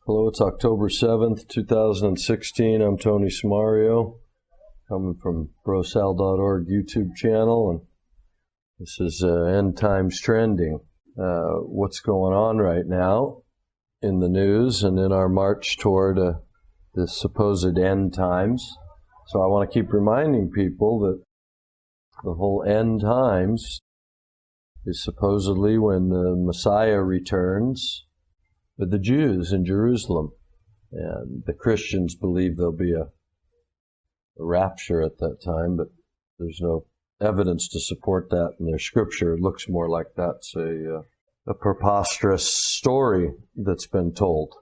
Hello, it's October 7th, 2016. I'm Tony Smario, coming from BroSal.org YouTube channel, and this is End Times Trending. What's going on right now in the news and in our march toward this supposed end times. So I want to keep reminding people that the whole end times is supposedly when the Messiah returns with the Jews in Jerusalem. And the Christians believe there'll be a rapture at that time, but there's no evidence to support that in their scripture. It looks more like that's a preposterous story that's been told.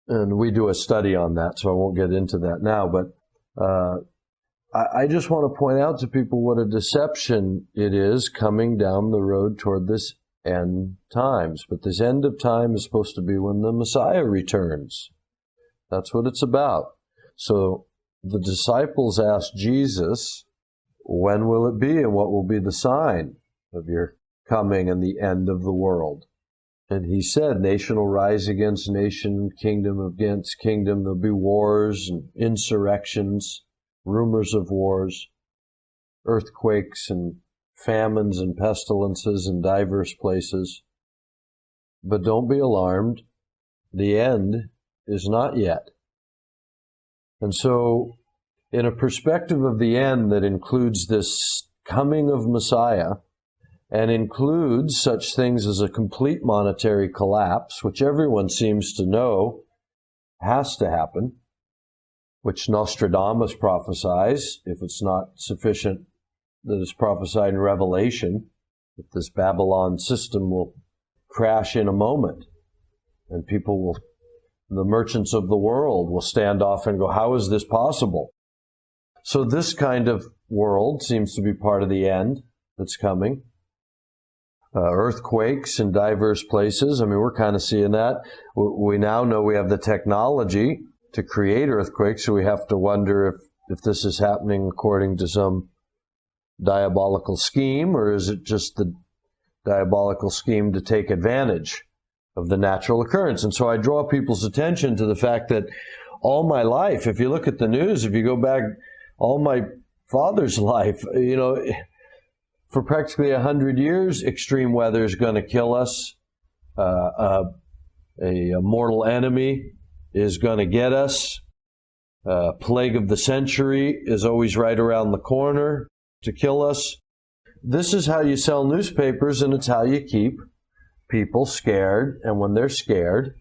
And we do a study on that, so I won't get into that now. But I just want to point out to people what a deception it is coming down the road toward this end times. But this end of time is supposed to be when the Messiah returns. That's what it's about. So the disciples asked Jesus, when will it be and what will be the sign of your coming and the end of the world? And he said, nation will rise against nation, kingdom against kingdom. There'll be wars and insurrections, rumors of wars, earthquakes and famines and pestilences in diverse places. But don't be alarmed. The end is not yet. And so, in a perspective of the end that includes this coming of Messiah, and includes such things as a complete monetary collapse, which everyone seems to know has to happen, which Nostradamus prophesies, if it's not sufficient that is prophesied in Revelation, that this Babylon system will crash in a moment, and the merchants of the world will stand off and go, how is this possible? So this kind of world seems to be part of the end that's coming. Earthquakes in diverse places. I mean, we're kind of seeing that. We now know we have the technology to create earthquakes, so we have to wonder if this is happening according to some diabolical scheme, or is it just the diabolical scheme to take advantage of the natural occurrence? And so I draw people's attention to the fact that all my life, if you look at the news, if you go back all my father's life, for practically 100 years, extreme weather is going to kill us. A mortal enemy is going to get us. Plague of the century is always right around the corner to kill us. This is how you sell newspapers, and it's how you keep people scared. And when they're scared,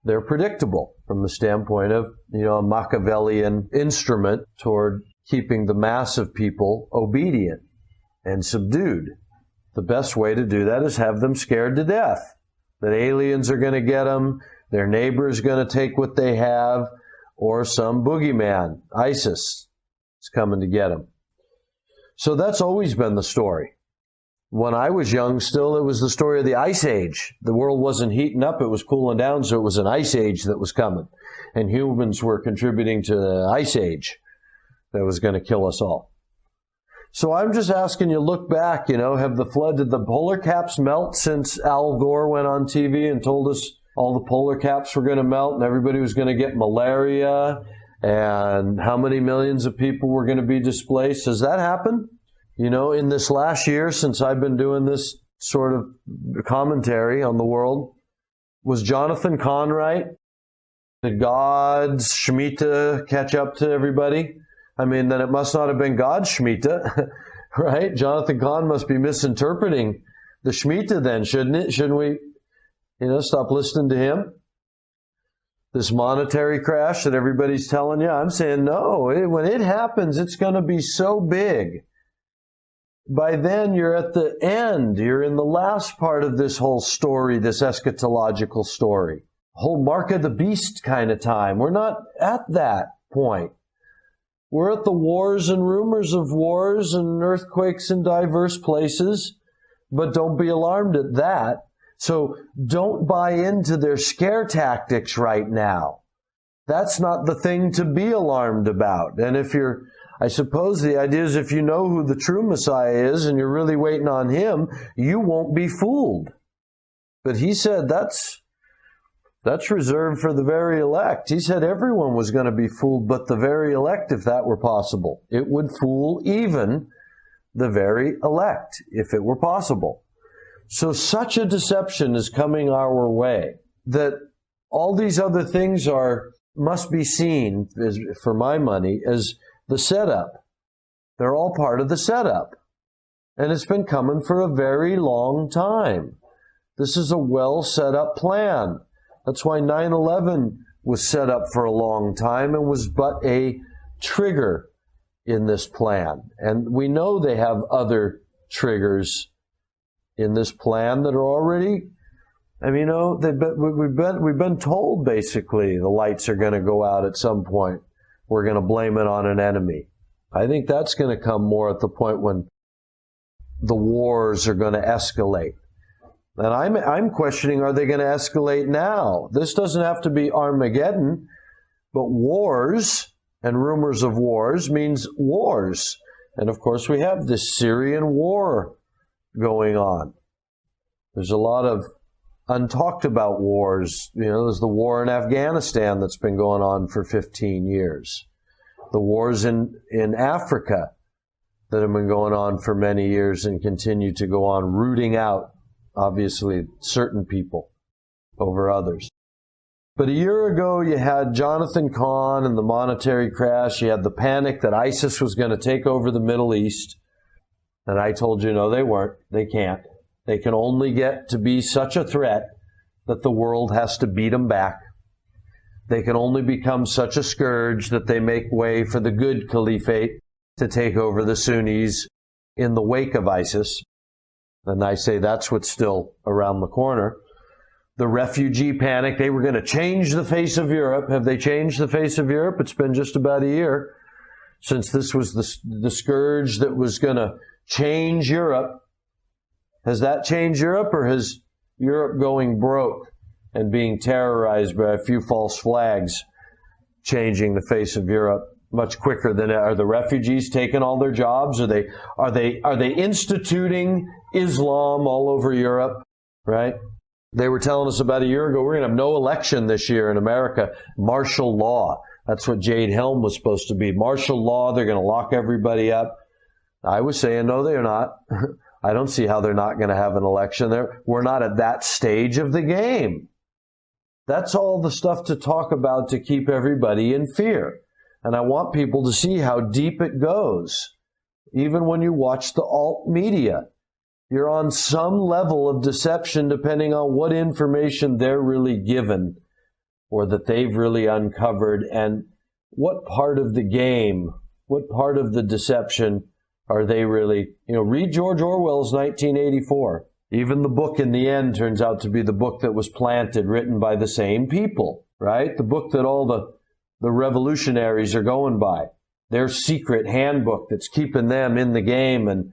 they're predictable from the standpoint of, a Machiavellian instrument toward keeping the mass of people obedient and subdued. The best way to do that is have them scared to death. That aliens are going to get them, their neighbor is going to take what they have, or some boogeyman, ISIS, is coming to get them. So that's always been the story. When I was young still, it was the story of the Ice Age. The world wasn't heating up, it was cooling down, so it was an Ice Age that was coming. And humans were contributing to the Ice Age that was going to kill us all. So I'm just asking you, look back, did the polar caps melt since Al Gore went on TV and told us all the polar caps were going to melt and everybody was going to get malaria and how many millions of people were going to be displaced? Has that happened? In this last year, since I've been doing this sort of commentary on the world, was Jonathan Cahn right? Did God's Shemitah catch up to everybody? I mean, then it must not have been God's Shemitah, right? Jonathan Cahn must be misinterpreting the Shemitah then, shouldn't it? Shouldn't we, stop listening to him? This monetary crash that everybody's telling you, I'm saying no. When it happens, it's going to be so big. By then, you're at the end. You're in the last part of this whole story, this eschatological story. Whole mark of the beast kind of time. We're not at that point. We're at the wars and rumors of wars and earthquakes in diverse places, but don't be alarmed at that. So don't buy into their scare tactics right now. That's not the thing to be alarmed about. And I suppose the idea is if you know who the true Messiah is and you're really waiting on him, you won't be fooled. But he said that's That's reserved for the very elect. He said everyone was going to be fooled but the very elect if that were possible. It would fool even the very elect if it were possible. So such a deception is coming our way that all these other things must be seen, for my money, as the setup. They're all part of the setup. And it's been coming for a very long time. This is a well set up plan. That's why 9/11 was set up for a long time and was but a trigger in this plan. And we know they have other triggers in this plan that are already, we've been told basically the lights are going to go out at some point. We're going to blame it on an enemy. I think that's going to come more at the point when the wars are going to escalate. And I'm questioning, are they going to escalate now? This doesn't have to be Armageddon, but wars and rumors of wars means wars. And of course we have this Syrian war going on. There's a lot of untalked about wars. There's the war in Afghanistan that's been going on for 15 years. The wars in Africa that have been going on for many years and continue to go on, rooting out, obviously, certain people over others. But a year ago, you had Jonathan Cahn and the monetary crash. You had the panic that ISIS was going to take over the Middle East. And I told you, no, they weren't. They can't. They can only get to be such a threat that the world has to beat them back. They can only become such a scourge that they make way for the good caliphate to take over the Sunnis in the wake of ISIS. And I say that's what's still around the corner. The refugee panic, they were going to change the face of Europe. Have they changed the face of Europe? It's been just about a year since this was the scourge that was going to change Europe. Has that changed Europe, or has Europe going broke and being terrorized by a few false flags changing the face of Europe much quicker than are the refugees taking all their jobs? Are they instituting Islam all over Europe? Right? They were telling us about a year ago, we're going to have no election this year in America. Martial law. That's what Jade Helm was supposed to be. Martial law. They're going to lock everybody up. I was saying, no, they're not. I don't see how they're not going to have an election there. We're not at that stage of the game. That's all the stuff to talk about to keep everybody in fear. And I want people to see how deep it goes. Even when you watch the alt media, you're on some level of deception depending on what information they're really given or that they've really uncovered, and what part of the game, what part of the deception are they really, read George Orwell's 1984. Even the book in the end turns out to be the book that was planted, written by the same people, right? The book that all the revolutionaries are going by. Their secret handbook that's keeping them in the game and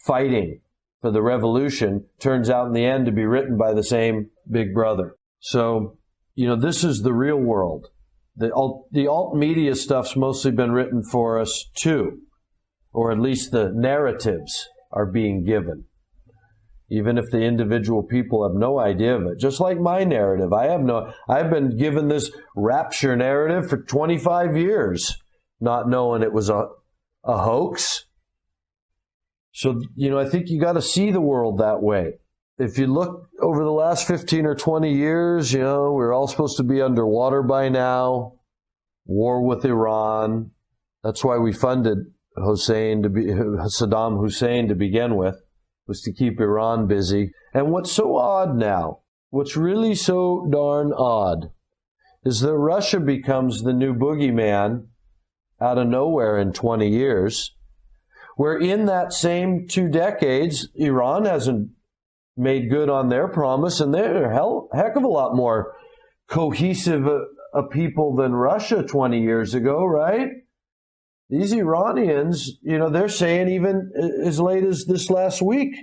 fighting for the revolution turns out in the end to be written by the same big brother. So, this is the real world. The alt media stuff's mostly been written for us too. Or at least the narratives are being given. Even if the individual people have no idea of it. Just like my narrative. I've been given this rapture narrative for 25 years, not knowing it was a hoax. So, I think you got to see the world that way. If you look over the last 15 or 20 years, we're all supposed to be underwater by now. War with Iran. That's why we funded Saddam Hussein to begin with, was to keep Iran busy. And what's so odd now, what's really so darn odd, is that Russia becomes the new boogeyman out of nowhere in 20 years, where in that same 2 decades, Iran hasn't made good on their promise, and they're a heck of a lot more cohesive a people than Russia 20 years ago, right? These Iranians, they're saying even as late as this last week,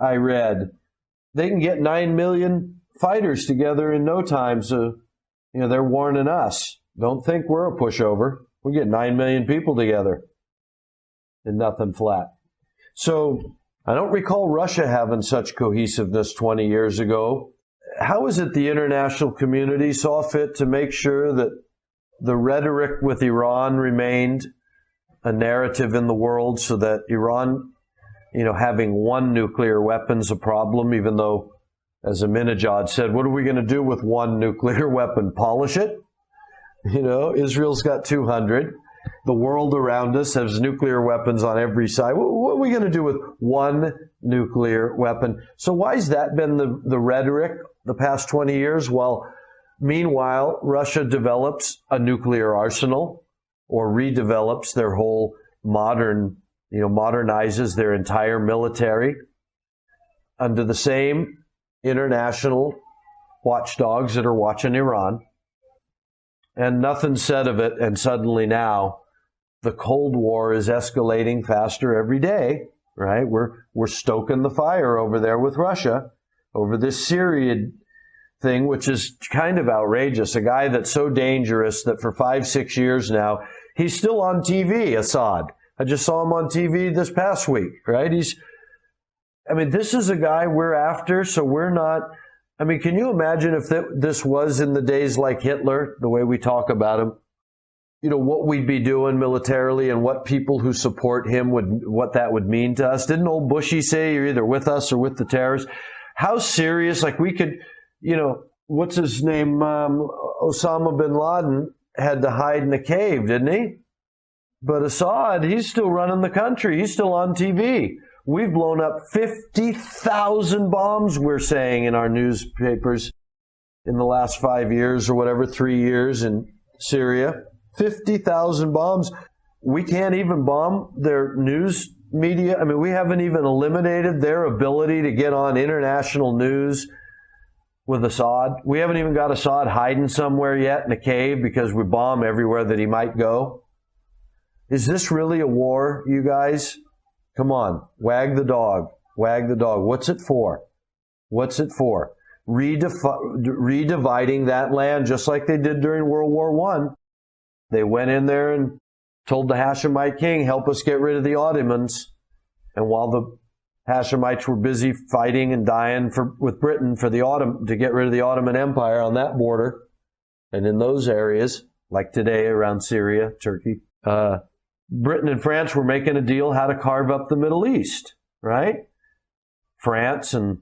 I read, they can get 9 million fighters together in no time. So, they're warning us. Don't think we're a pushover. We get 9 million people together and nothing flat. So I don't recall Russia having such cohesiveness 20 years ago. how is it the international community saw fit to make sure that the rhetoric with Iran remained a narrative in the world, so that Iran, having one nuclear weapon's a problem, even though, as Ahmadinejad said, what are we going to do with one nuclear weapon? Polish it? Israel's got 200. The world around us has nuclear weapons on every side. What are we going to do with one nuclear weapon? So why has that been the rhetoric the past 20 years? Well, meanwhile, Russia develops a nuclear arsenal, or redevelops their whole modernizes their entire military under the same international watchdogs that are watching Iran. And nothing's said of it, and suddenly now the Cold War is escalating faster every day, right? We're stoking the fire over there with Russia over this Syria thing, which is kind of outrageous. A guy that's so dangerous that for 5-6 years now, he's still on TV, Assad. I just saw him on TV this past week, right? This is a guy we're after, so we're not... can you imagine if this was in the days like Hitler, the way we talk about him, what we'd be doing militarily and what people who support him what that would mean to us? Didn't old Bushy say you're either with us or with the terrorists? How serious, we could, what's his name? Osama bin Laden had to hide in a cave, didn't he? But Assad, he's still running the country. He's still on TV. We've blown up 50,000 bombs, we're saying in our newspapers, in the last 5 years or whatever, 3 years in Syria. 50,000 bombs. We can't even bomb their news media. We haven't even eliminated their ability to get on international news with Assad. We haven't even got Assad hiding somewhere yet in a cave because we bomb everywhere that he might go. Is this really a war, you guys? Come on, wag the dog. Wag the dog. What's it for? What's it for? Redividing that land, just like they did during World War I. They went in there and told the Hashemite king, help us get rid of the Ottomans. And while the Hashemites were busy fighting and dying with Britain to get rid of the Ottoman Empire on that border and in those areas, like today around Syria, Turkey, Britain and France were making a deal how to carve up the Middle East, right? France and,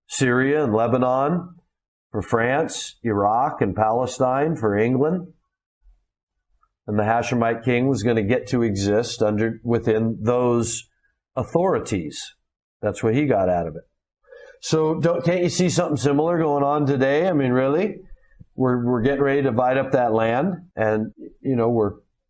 Syria and Lebanon for France, Iraq and Palestine for England. And the Hashemite king was going to get to exist within those authorities. That's what he got out of it. So can't you see something similar going on today? Really? We're getting ready to divide up that land, and,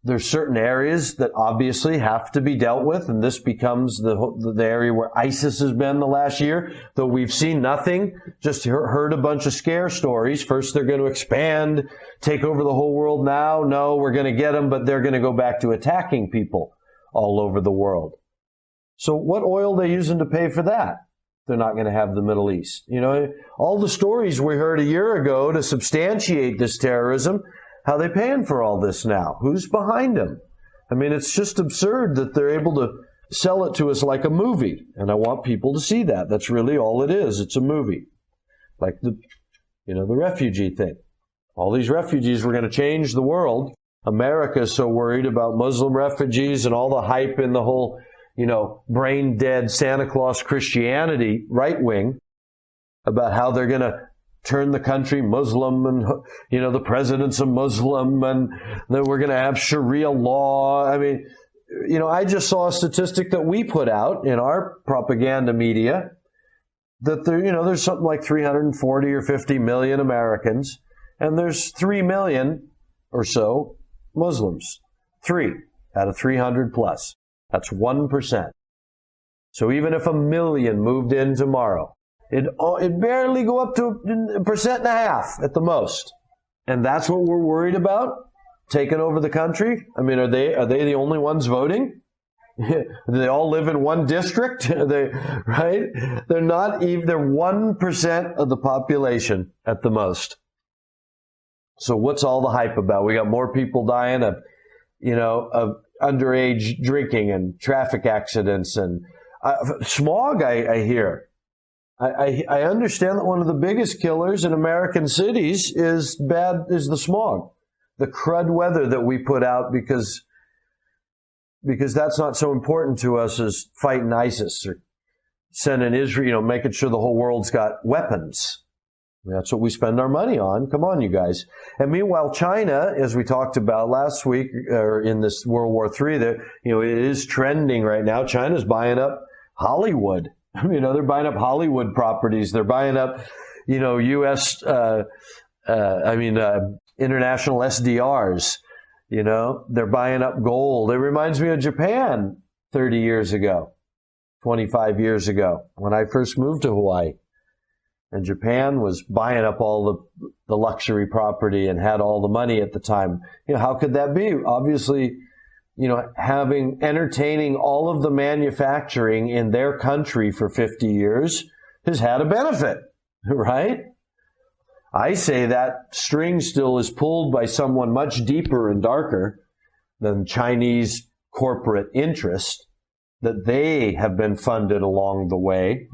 there's certain areas that obviously have to be dealt with, and this becomes the area where ISIS has been the last year, though we've seen nothing, just heard a bunch of scare stories. First they're going to expand, take over the whole world now. No, we're going to get them, but they're going to go back to attacking people all over the world. So what oil are they using to pay for that? They're not going to have the Middle East. All the stories we heard a year ago to substantiate this terrorism, how are they paying for all this now? Who's behind them? It's just absurd that they're able to sell it to us like a movie. And I want people to see that. That's really all it is. It's a movie. Like the refugee thing. All these refugees were going to change the world. America is so worried about Muslim refugees and all the hype in the whole, brain dead Santa Claus Christianity right wing about how they're going to turn the country Muslim and, the president's a Muslim and that we're going to have Sharia law. I just saw a statistic that we put out in our propaganda media that there's something like 340 or 50 million Americans, and there's 3 million or so Muslims. 3 out of 300 plus. That's 1%. So even if 1 million moved in tomorrow, it'd barely go up to 1.5% at the most. And that's what we're worried about? Taking over the country? Are they the only ones voting? Do they all live in one district? Right? They're not even, they're 1% of the population at the most. So what's all the hype about? We got more people dying of underage drinking and traffic accidents and smog, I hear. I understand that one of the biggest killers in American cities is the smog, the crud weather that we put out because that's not so important to us as fighting ISIS or sending Israel, making sure the whole world's got weapons. That's what we spend our money on. Come on, you guys. And meanwhile, China, as we talked about last week, or in this World War III, that it is trending right now. China's buying up Hollywood. They're buying up Hollywood properties. They're buying up, U.S. International SDRs. They're buying up gold. It reminds me of Japan 30 years ago, 25 years ago, when I first moved to Hawaii. And Japan was buying up all the luxury property and had all the money at the time. How could that be? Obviously, entertaining all of the manufacturing in their country for 50 years has had a benefit, right? I say that string still is pulled by someone much deeper and darker than Chinese corporate interest, that they have been funded along the way,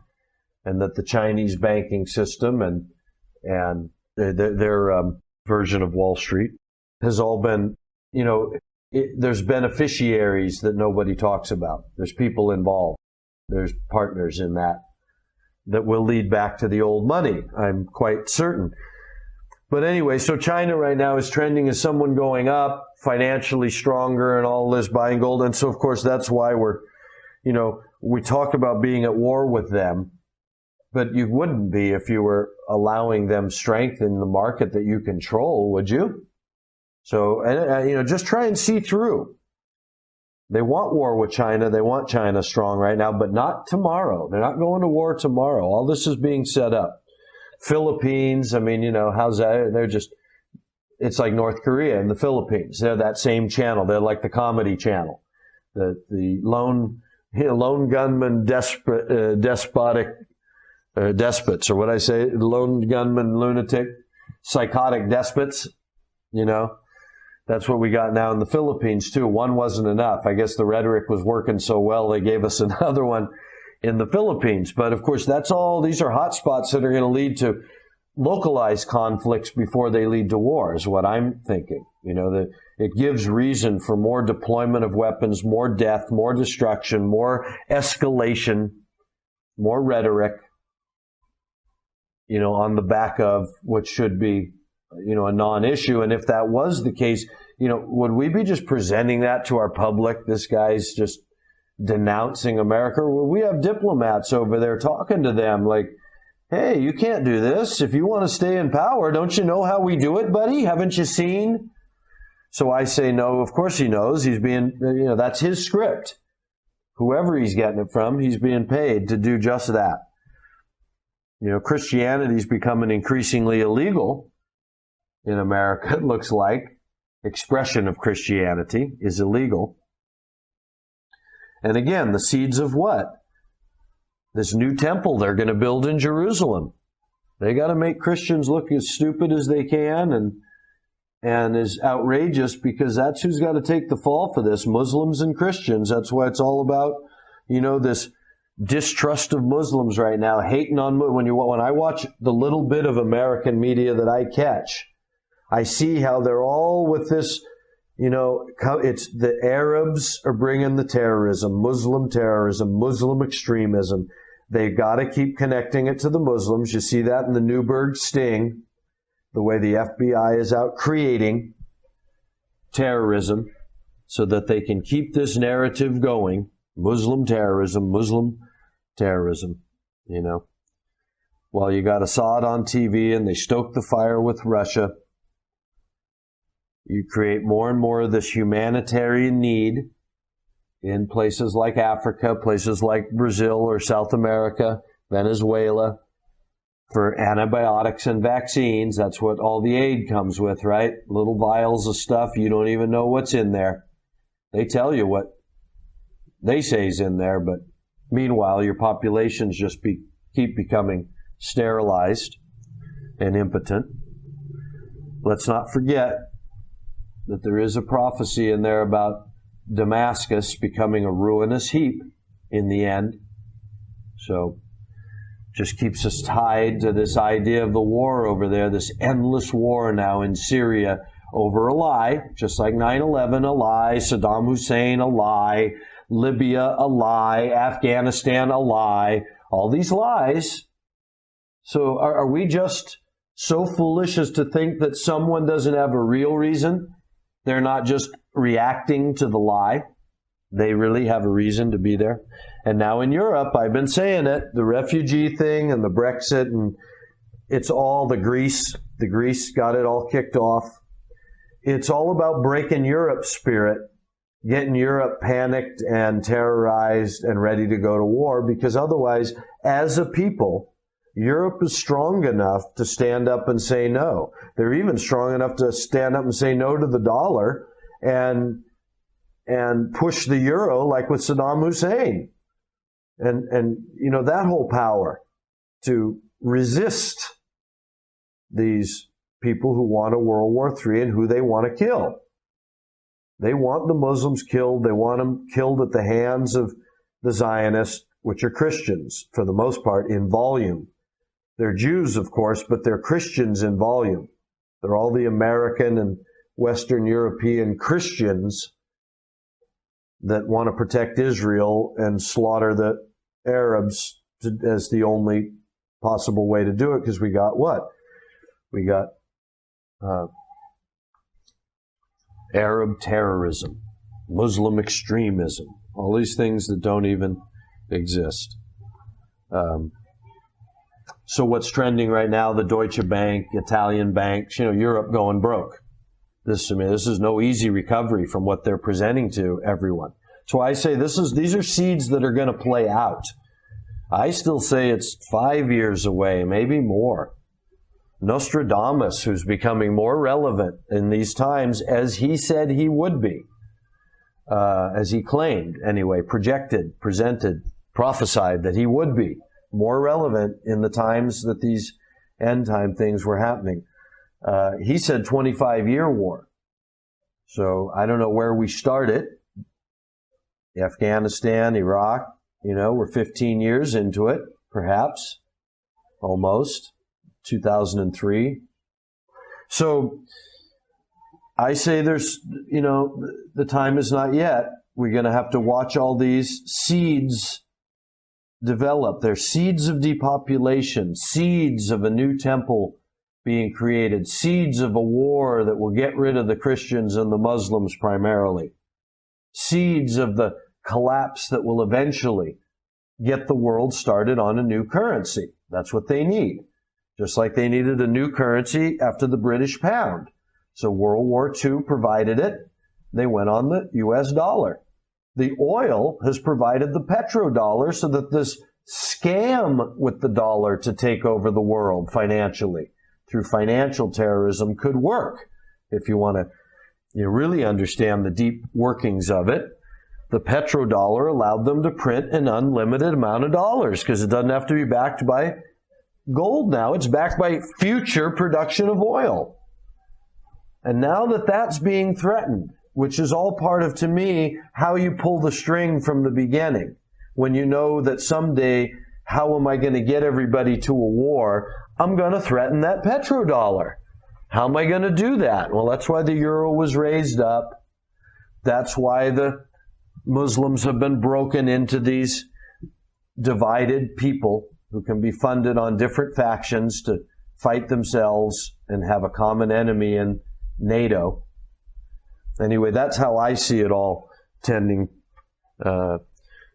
and that the Chinese banking system and their version of Wall Street has all been, there's beneficiaries that nobody talks about. There's people involved. There's partners in that will lead back to the old money, I'm quite certain. But anyway, so China right now is trending as someone going up, financially stronger and all this, buying gold. And so, of course, that's why we talk about being at war with them. But you wouldn't be if you were allowing them strength in the market that you control, would you? So, just try and see through. They want war with China. They want China strong right now, but not tomorrow. They're not going to war tomorrow. All this is being set up. Philippines, how's that? It's like North Korea and the Philippines. They're that same channel. They're like the comedy channel. The lone gunman despotic despots, or what I say, lone gunman, lunatic, psychotic despots. That's what we got now in the Philippines too. One wasn't enough. I guess the rhetoric was working so well, they gave us another one in the Philippines. But of course, these are hot spots that are going to lead to localized conflicts before they lead to war, is what I'm thinking. It gives reason for more deployment of weapons, more death, more destruction, more escalation, more rhetoric, on the back of what should be, a non-issue. And if that was the case, would we be just presenting that to our public? This guy's just denouncing America. Well, we have diplomats over there talking to them like, hey, you can't do this. If you want to stay in power, don't you know how we do it, buddy? Haven't you seen? So I say, no, of course he knows. He's being, that's his script. Whoever he's getting it from, he's being paid to do just that. Christianity's becoming increasingly illegal in America, it looks like. Expression of Christianity is illegal. And again, the seeds of what? This new temple they're going to build in Jerusalem. They got to make Christians look as stupid as they can and as outrageous, because that's who's got to take the fall for this, Muslims and Christians. That's why it's all about, this distrust of Muslims right now, hating on when I watch the little bit of American media that I catch, I see how they're all with this, it's the Arabs are bringing the terrorism, Muslim extremism. They've got to keep connecting it to the Muslims. You see that in the Newburgh sting, the way the FBI is out creating terrorism so that they can keep this narrative going. Muslim terrorism, While you got Assad on TV and they stoke the fire with Russia, you create more and more of this humanitarian need in places like Africa, places like Brazil or South America, Venezuela, for antibiotics and vaccines. That's what all the aid comes with, right? Little vials of stuff. You don't even know what's in there. They tell you what they say is in there, but meanwhile, your populations just keep becoming sterilized and impotent. Let's not forget that there is a prophecy in there about Damascus becoming a ruinous heap in the end. So Just keeps us tied to this idea of the war over there, this endless war now in Syria over a lie, just like 9/11, a lie, Saddam Hussein, a lie, Libya, a lie, Afghanistan, a lie, all these lies. So are we just so foolish as to think that someone doesn't have a real reason? They're not just reacting to the lie. They really have a reason to be there. And now in Europe, I've been saying it, the refugee thing and the Brexit, and it's all the Greece got it all kicked off. It's all about breaking Europe's spirit, getting Europe panicked and terrorized and ready to go to war, because otherwise, as a people, Europe is strong enough to stand up and say no. They're even strong enough to stand up and say no to the dollar and push the euro like with Saddam Hussein. And that whole power to resist these people who want a World War III and who they want to kill. They want the Muslims killed. They want them killed at the hands of the Zionists, which are Christians for the most part in volume. They're Jews, of course, but they're Christians in volume. They're all the American and Western European Christians that want to protect Israel and slaughter the Arabs as the only possible way to do it, because we got what? We got Arab terrorism, Muslim extremism, all these things that don't even exist. So what's trending right now, the Deutsche Bank, Italian banks, Europe going broke. This is no easy recovery from what they're presenting to everyone. That's why I say these are seeds that are going to play out. I still say it's 5 years away, maybe more. Nostradamus, who's becoming more relevant in these times, as he said he would be, as he claimed anyway, projected, presented, prophesied that he would be more relevant in the times that these end time things were happening. He said 25-year war. So I don't know where we started. Afghanistan, Iraq, we're 15 years into it, perhaps, almost, 2003. So I say there's, the time is not yet. We're going to have to watch all these seeds develop. They're seeds of depopulation, seeds of a new temple being created, seeds of a war that will get rid of the Christians and the Muslims primarily, seeds of the collapse that will eventually get the world started on a new currency. That's what they need. Just like they needed a new currency after the British pound. So World War II provided it. They went on the US dollar. The oil has provided the petrodollar so that this scam with the dollar to take over the world financially through financial terrorism could work. If you want to really understand the deep workings of it, the petrodollar allowed them to print an unlimited amount of dollars because it doesn't have to be backed by gold now. It's backed by future production of oil. And now that that's being threatened, which is all part of, to me, how you pull the string from the beginning, when you know that someday, how am I going to get everybody to a war? I'm going to threaten that petrodollar. How am I going to do that? Well, that's why the euro was raised up. That's why the Muslims have been broken into these divided people who can be funded on different factions to fight themselves and have a common enemy in NATO. Anyway, that's how I see it all tending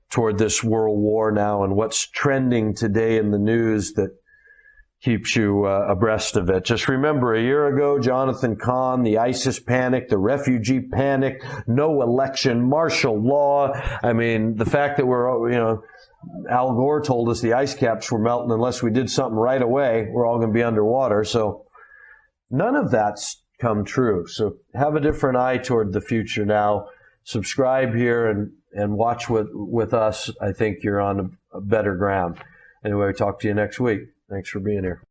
toward this world war now, and what's trending today in the news that keeps you abreast of it. Just remember, a year ago, Jonathan Cahn, the ISIS panic, the refugee panic, no election, martial law. I mean, the fact that Al Gore told us the ice caps were melting unless we did something right away. We're all going to be underwater. So none of that's come true. So have a different eye toward the future now. Subscribe here and watch with us. I think you're on a better ground. Anyway, talk to you next week. Thanks for being here.